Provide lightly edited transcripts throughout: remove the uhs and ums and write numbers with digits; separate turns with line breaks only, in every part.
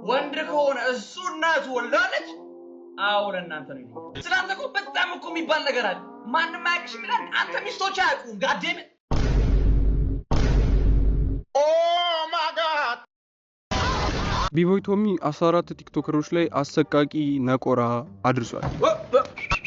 ወንድ ከሆነ እሱ እናቱ ወልዳለች አውረ እናንተ ነው ስላንተ እኮ በጣም እኮ የሚባል ነገር አለ ማንንም አያውቅሽ ይላል አንተ ሚስቶች አያውቁም ጋዴም ኦ ማይ ጋድ
ቢቦይ ቶሚ 14 ቲክቶከሮች ላይ አሰቃቂ ነቆራ አድርሷል።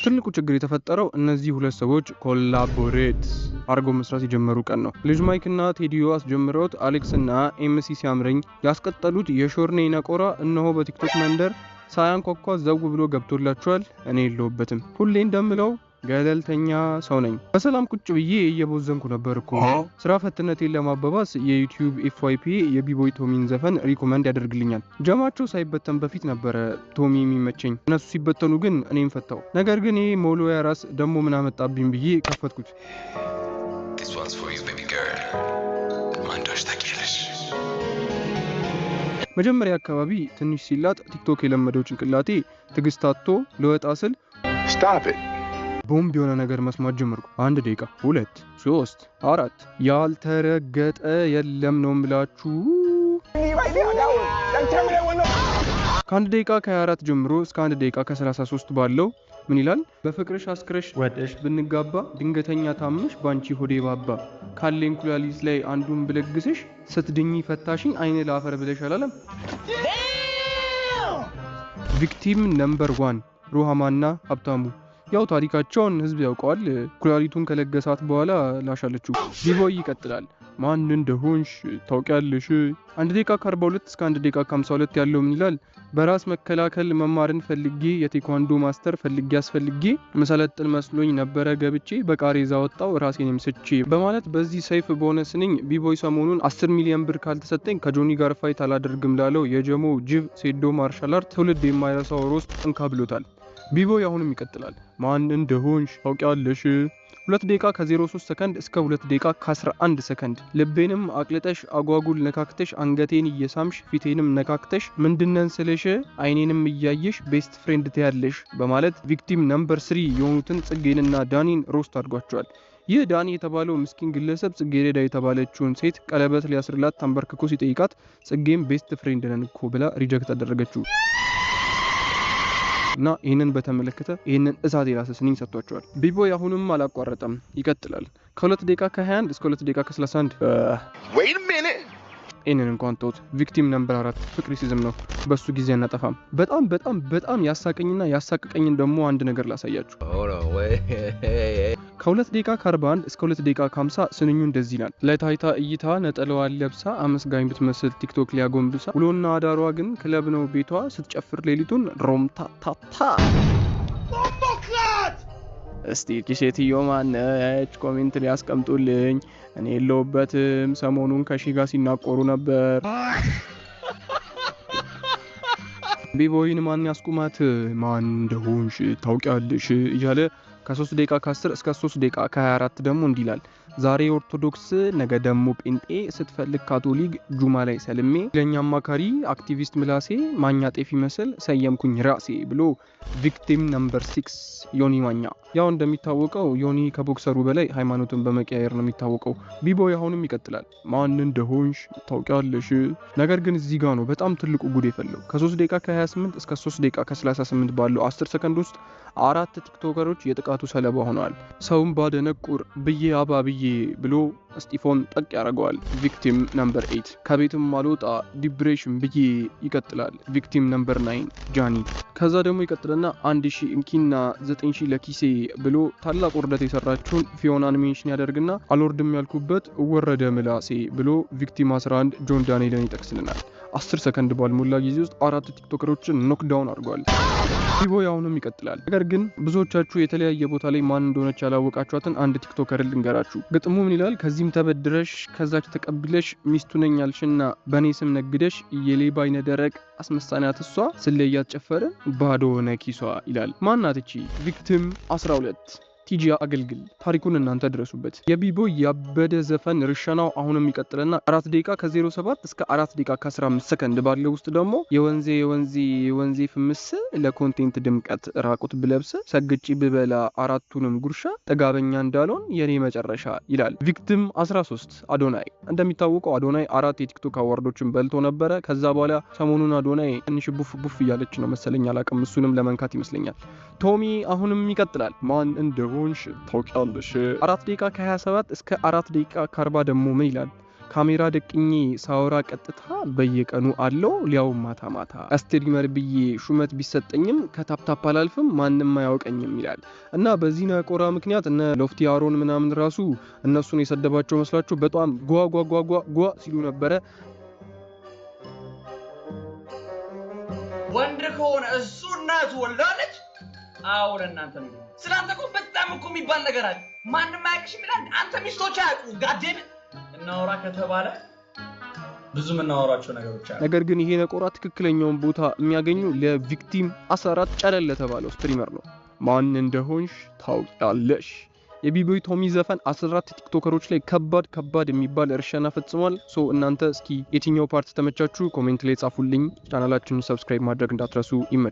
ትልቁ ችግር የተፈጠረው እነዚህ ሁለት ሰዎች ኮላቦሬት አርገው መስራት የጀመሩ ቀን ነው። ልጅ ማይክ እና ቴዲዮ አስጀምረውት አሌክስ እና ኤምሲ ሲያምረኝ ያስቀጠሉት የሾርኔ ነቆራ እነሆ በቲክቶክ መንደር ሳያንኳኳ ዘው ብሎ ገብቶላቸዋል። እኔ የለሁበትም። ሁሌ እንደምለው ገለልተኛ ሰው ነኝ። በሰላም ቁጭ ብዬ እየቦዘንኩ ነበር እኮ ስራ ፈትነቴን ለማባባስ የዩቲዩብ ኤፍዋይፒ የቢቦይ ቶሚን ዘፈን ሪኮመንድ ያደርግልኛል። ጀማቸው ሳይበተን በፊት ነበረ ቶሚ የሚመቸኝ፣ እነሱ ሲበተኑ ግን እኔም ፈታው። ነገር ግን ይሄ ሞሎያ ራስ ደሞ ምን አመጣብኝ ብዬ ከፈትኩት። መጀመሪያ አካባቢ ትንሽ ሲላጥ ቲክቶክ የለመደው ጭንቅላቴ ትግስታቶ ለወጣ ስል ቦምብ የሆነ ነገር መስማት ጀመርኩ። 1 ደቂቃ 2 3 4 ያልተረገጠ የለም ነው ምላችሁ። ከ1 ደቂቃ ከ24 ጀምሮ እስከ 1 ደቂቃ ከ33 ባለው ምን ይላል? በፍቅርሽ አስክረሽ ወደሽ ብንጋባ ድንገተኛ ታምሽ ባንቺ ሆዴ ባባ ካለኝ ኩላሊት ላይ አንዱን ብለግስሽ ስትድኝ ፈታሽኝ አይኔ ላፈር ብለሽ አላለም። ቪክቲም ነምበር 1 ሩሃማና ሀብታሙ ያው ታሪካቸውን ህዝብ ያውቀዋል። ኩላሊቱን ከለገሳት በኋላ ላሻለችው። ቢቦይ ይቀጥላል። ማን እንደሆንሽ ታውቂያለሽ? 1 ደቂቃ ከ42 እስከ 1 ደቂቃ ከ52 ያለው ምን ይላል? በራስ መከላከል መማርን ፈልጌ የቴኳንዶ ማስተር ፈልጌ አስፈልጌ መሰለጥን መስሎኝ ነበረ ገብቼ በቃሬዛ ወጣው ራሴንም ስቼ በማለት በዚህ ሰይፍ በሆነ ስንኝ ቢቦይ ሰሞኑን 10 ሚሊዮን ብር ካልተሰጠኝ ከጆኒ ጋር ፋይት አላደርግም ላለው የጀሞ ጅብ ሴዶ ማርሻል አርት ትውልድ የማይረሳው ሮስት እንካ ብሎታል። ቢቦይ አሁንም ይቀጥላል። ማን እንደሆንሽ ታውቂያለሽ? 2 ደቂቃ ከ03 ሰከንድ እስከ 2 ደቂቃ ከ11 ሰከንድ ልቤንም አቅልጠሽ አጓጉል ነካክተሽ አንገቴን እየሳምሽ ፊቴንም ነካክተሽ ምንድነን ስለሽ አይኔንም እያየሽ ቤስት ፍሬንድ ትያለሽ በማለት ቪክቲም ነምበር 3 የሆኑትን ጽጌንና ዳኒን ሮስት አድርጓቸዋል። ይህ ዳኒ የተባለው ምስኪን ግለሰብ ጽጌረዳ የተባለችውን ሴት ቀለበት ሊያስርላት ተንበርክኮ ሲጠይቃት ጽጌም ቤስት ፍሬንድ ነን እኮ ብላ ሪጀክት አደረገችው። እና ይሄንን በተመለከተ ይሄንን እሳት የራስስንኝ ሰጥቷቸዋል። ቢቦይ አሁንም አላቋረጠም፣ ይቀጥላል። ከ2 ደቂቃ ከ21 እስከ 2 ደቂቃ ከ31 ይሄንን እንኳን ተውት። ቪክቲም ነምበር 4 ፍቅሪሲዝም ነው። በሱ ጊዜ እናጠፋም። በጣም ያሳቀኝና ያሳቀቀኝን ደግሞ አንድ ነገር ላሳያችሁ። ከ2 ደቂቃ ከ41 እስከ 2 ደቂቃ ከ50 ስንኙ እንደዚህ ይላል። ለታይታ እይታ ነጠላዋን ለብሳ አመስጋኝ ብትመስል ቲክቶክ ሊያጎንብሳ ውሎና አዳሯ ግን ክለብ ነው ቤቷ ስትጨፍር ሌሊቱን ሮምታታታ። እስቲ ኪሴትዮ ማነች? ኮሜንት ላይ አስቀምጡልኝ። እኔ የለሁበትም። ሰሞኑን ከሺ ጋር ሲናቆሩ ነበር። ቢቦይን ማን ያስቁማት? ማን እንደሆንሽ ታውቂያለሽ እያለ ከ3 ደቂቃ ከ10 እስከ 3 ደቂቃ ከ24 ደግሞ እንዲላል። ዛሬ ኦርቶዶክስ ነገ ደግሞ ጴንጤ ስትፈልግ ካቶሊክ ጁማ ላይ ሰልሜ ለኛ አማካሪ አክቲቪስት ምላሴ ማኛ ጤፍ ይመስል ሰየምኩኝ ራሴ ብሎ ቪክቲም ነምበር 6 ዮኒ ማኛ። ያው እንደሚታወቀው ዮኒ ከቦክሰሩ በላይ ሃይማኖትን በመቀያየር ነው የሚታወቀው። ቢቦይ አሁንም ይቀጥላል። ማን እንደሆንሽ ታውቂያለሽ? ነገር ግን እዚህ ጋር ነው በጣም ትልቁ ጉድ የፈለው። ከ3 ደቂቃ ከ28 እስከ 3 ደቂቃ ከ38 ባለው 10 ሰከንድ ውስጥ 4 ቲክቶከሮች የጥቃቱ ሰለባ ሆነዋል። ሰውም ባደነቁር ብዬ አባብዬ ብሎ እስጢፎን ጠቅ ያደርገዋል። ቪክቲም ነምበር 8 ከቤትም አልወጣ ዲፕሬሽን ብዬ ይቀጥላል። ቪክቲም ነምበር 9 ጃኒ። ከዛ ደግሞ ይቀጥልና 1000 እንኪና 9000 ለኪሴ ብሎ ታላቅ ውርደት የሰራችውን ፊዮናን ሜንሽን ያደርግና አልወርድም ያልኩበት ወረደ ምላሴ ብሎ ቪክቲም 11 ጆን ዳንኤልን ይጠቅስልናል። 10 ሰከንድ ባልሞላ ጊዜ ውስጥ 4 ቲክቶከሮችን ኖክዳውን አድርጓል። ቢቦይ አሁንም ይቀጥላል። ነገር ግን ብዙዎቻችሁ የተለያየ ቦታ ላይ ማን እንደሆነች ያላወቃችኋትን አንድ ቲክቶከር ልንገራችሁ። ግጥሙ ምን ይላል? ከዚህም ተበድረሽ ከዛች ተቀብለሽ ሚስቱ ነኝ ያልሽና በኔ ስም ነግደሽ የሌባ አይነ ደረቅ አስመሳናት እሷ ስለያት ጨፈረ ባዶ ሆነ ኪሷ ይላል። ማናት እቺ? ቪክቲም 12 ቲጂ አገልግል ታሪኩን እናንተ ድረሱበት። የቢቦይ ያበደ ዘፈን ርሸናው አሁንም ይቀጥልና 4 ደቂቃ ከ07 እስከ 4 ደቂቃ ከ15 ሰከንድ ባለው ውስጥ ደግሞ የወንዜ ፍምስ ለኮንቴንት ድምቀት ራቁት ብለብስ ሰግጪ ብበላ አራቱንም ጉርሻ ጥጋበኛ እንዳልሆን የኔ መጨረሻ ይላል። ቪክቲም 13 አዶናይ። እንደሚታወቀው አዶናይ 4 የቲክቶክ አዋርዶችን በልቶ ነበረ። ከዛ በኋላ ሰሞኑን አዶናይ ትንሽ ቡፍ እያለች ነው መሰለኝ፣ አላቅም። እሱንም ለመንካት ይመስለኛል። ቶሚ አሁንም ይቀጥላል። ማን እንደሆንሽ ታውቂያለሽ። 4 ደቂቃ ከ27 እስከ 4 ደቂቃ ከ40 ደግሞ ምን ይላል? ካሜራ ደቅኜ ሳወራ ቀጥታ በየቀኑ አለው ሊያው ማታ ማታ ስትሪመር ብዬ ሹመት ቢሰጠኝም ከታፕታፕ አላልፍም ማንም አያውቀኝም ይላል። እና በዚህ ነቆራ ምክንያት እነ ሎፍቲ አሮን ምናምን ራሱ እነሱን የሰደባቸው መስላቸው በጣም ጓ ሲሉ ነበረ።
ወንድ ከሆነ እሱ እናቱ ወልዳለች። አዎ ለእናንተ ነው። ስላንተ እኮ በጣም እኮ የሚባል ነገር አለ። ማንም አያውቅሽም ይላል። አንተ ሚስቶች አያውቁም። ጋዴም እናወራ ከተባለ ብዙ የምናወራቸው ነገሮች አሉ። ነገር ግን ይሄ ነቆራ ትክክለኛውን ቦታ የሚያገኙ ለቪክቲም 14 ጨለል ለተባለው ስትሪመር ነው። ማን እንደሆንሽ ታውቂያለሽ። የቢቦይ ቶሚ ዘፈን 14 ቲክቶከሮች ላይ ከባድ የሚባል እርሸና ፈጽሟል። ሶ እናንተ እስኪ የትኛው ፓርት ተመቻችሁ? ኮሜንት ላይ ጻፉልኝ። ቻናላችንን ሰብስክራይብ ማድረግ እንዳትረሱ። ይመቻችሁ።